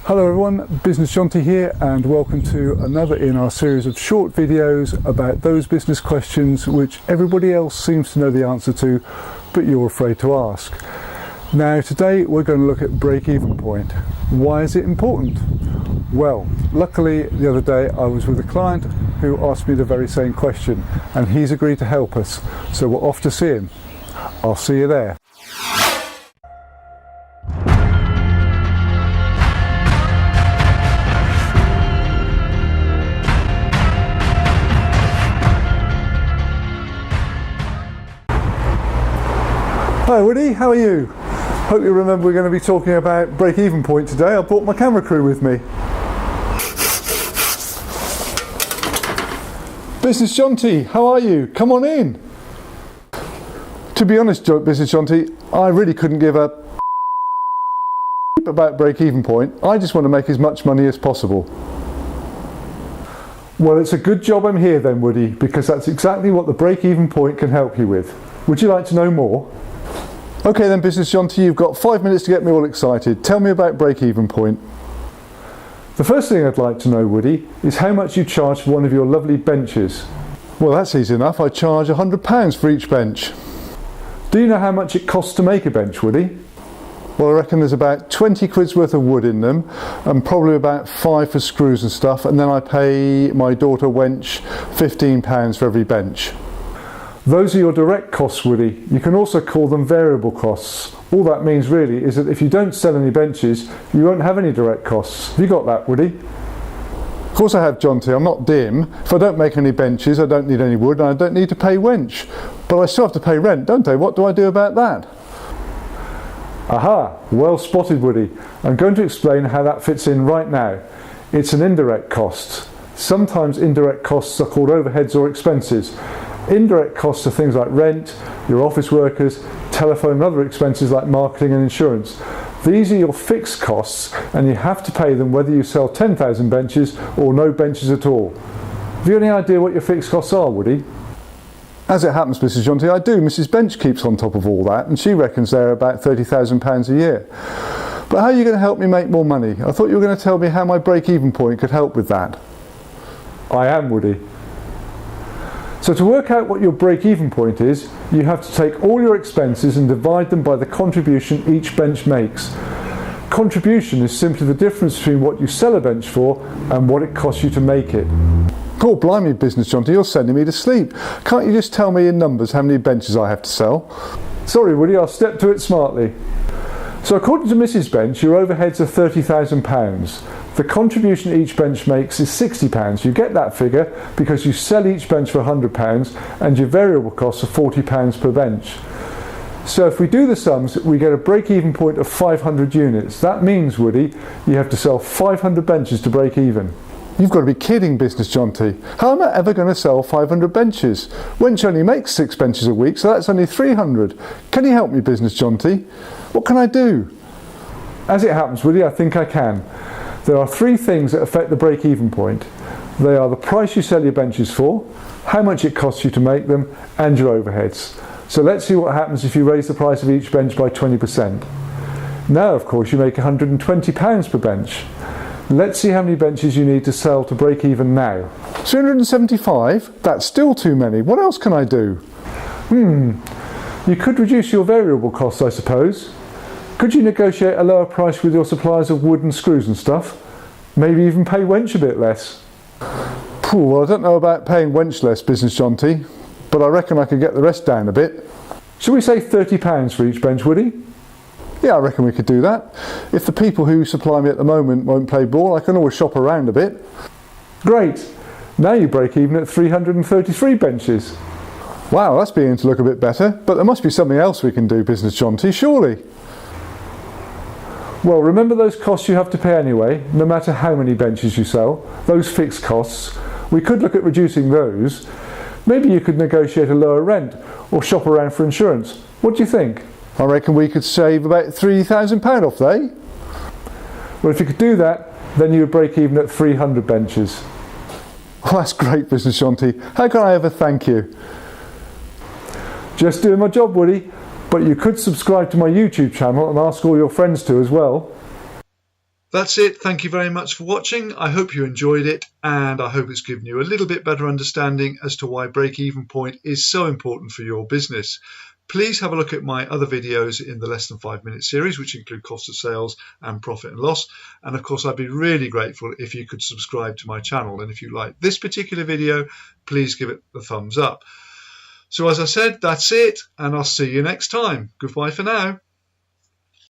Hello everyone, Business Jonty here, and welcome to another in our series of short videos about those business questions which everybody else seems to know the answer to, but you're afraid to ask. Now today we're going to look at break-even point. Why is it important? Well, luckily the other day I was with a client who asked me the very same question, and he's agreed to help us, so we're off to see him. I'll see you there. Hi Woody, how are you? Hope you remember we're going to be talking about break-even point today. I brought my camera crew with me. Business Jonty, how are you? Come on in. To be honest, Business Jonty, I really couldn't give a about break-even point. I just want to make as much money as possible. Well, it's a good job I'm here then, Woody, because that's exactly what the break-even point can help you with. Would you like to know more? Okay then, Business Jonty, you've got 5 minutes to get me all excited. Tell me about break-even point. The first thing I'd like to know, Woody, is how much you charge for one of your lovely benches. Well, that's easy enough. I charge £100 for each bench. Do you know how much it costs to make a bench, Woody? Well, I reckon there's about 20 quid's worth of wood in them, and probably about 5 for screws and stuff, and then I pay my daughter wench £15 for every bench. Those are your direct costs, Woody. You can also call them variable costs. All that means really is that if you don't sell any benches, you won't have any direct costs. Have you got that, Woody? Of course I have, Jonty. I'm not dim. If I don't make any benches, I don't need any wood, and I don't need to pay wench. But I still have to pay rent, don't I? What do I do about that? Aha! Well spotted, Woody. I'm going to explain how that fits in right now. It's an indirect cost. Sometimes indirect costs are called overheads or expenses. Indirect costs are things like rent, your office workers, telephone and other expenses like marketing and insurance. These are your fixed costs, and you have to pay them whether you sell 10,000 benches or no benches at all. Have you any idea what your fixed costs are, Woody? As it happens, Mrs. Jonty, I do. Mrs. Bench keeps on top of all that, and she reckons they're about £30,000 a year. But how are you going to help me make more money? I thought you were going to tell me how my break-even point could help with that. I am, Woody. So to work out what your break-even point is, you have to take all your expenses and divide them by the contribution each bench makes. Contribution is simply the difference between what you sell a bench for and what it costs you to make it. Oh, blimey, Business Jonty, you're sending me to sleep. Can't you just tell me in numbers how many benches I have to sell? Sorry, Woody, I'll step to it smartly. So according to Mrs. Bench, your overheads are £30,000. The contribution each bench makes is £60. You get that figure because you sell each bench for £100 and your variable costs are £40 per bench. So if we do the sums, we get a break-even point of 500 units. That means, Woody, you have to sell 500 benches to break even. You've got to be kidding, Business Jonty. How am I ever going to sell 500 benches? Wench only makes 6 benches a week, so that's only 300. Can you help me, Business Jonty? What can I do? As it happens, Woody, I think I can. There are 3 things that affect the break-even point. They are the price you sell your benches for, how much it costs you to make them, and your overheads. So let's see what happens if you raise the price of each bench by 20%. Now, of course, you make £120 per bench. Let's see how many benches you need to sell to break even now. 375? That's still too many. What else can I do? You could reduce your variable costs, I suppose. Could you negotiate a lower price with your suppliers of wood and screws and stuff? Maybe even pay wench a bit less. Well, I don't know about paying wench less, Business Jonty, but I reckon I could get the rest down a bit. Shall we say £30 for each bench, Woody? Yeah, I reckon we could do that. If the people who supply me at the moment won't play ball, I can always shop around a bit. Great! Now you break even at 333 benches. Wow, that's beginning to look a bit better, but there must be something else we can do, Business Jonty, surely. Well, remember those costs you have to pay anyway, no matter how many benches you sell, those fixed costs. We could look at reducing those. Maybe you could negotiate a lower rent or shop around for insurance. What do you think? I reckon we could save about £3,000 off, eh? Well, if you could do that, then you would break even at 300 benches. Oh, that's great, Business Jonty. How can I ever thank you? Just doing my job, Woody. But you could subscribe to my YouTube channel and ask all your friends to as well. That's it. Thank you very much for watching. I hope you enjoyed it, and I hope it's given you a little bit better understanding as to why break-even point is so important for your business. Please have a look at my other videos in the Less Than 5 Minute series, which include cost of sales and profit and loss. And of course, I'd be really grateful if you could subscribe to my channel. And if you like this particular video, please give it a thumbs up. So as I said, that's it, and I'll see you next time. Goodbye for now.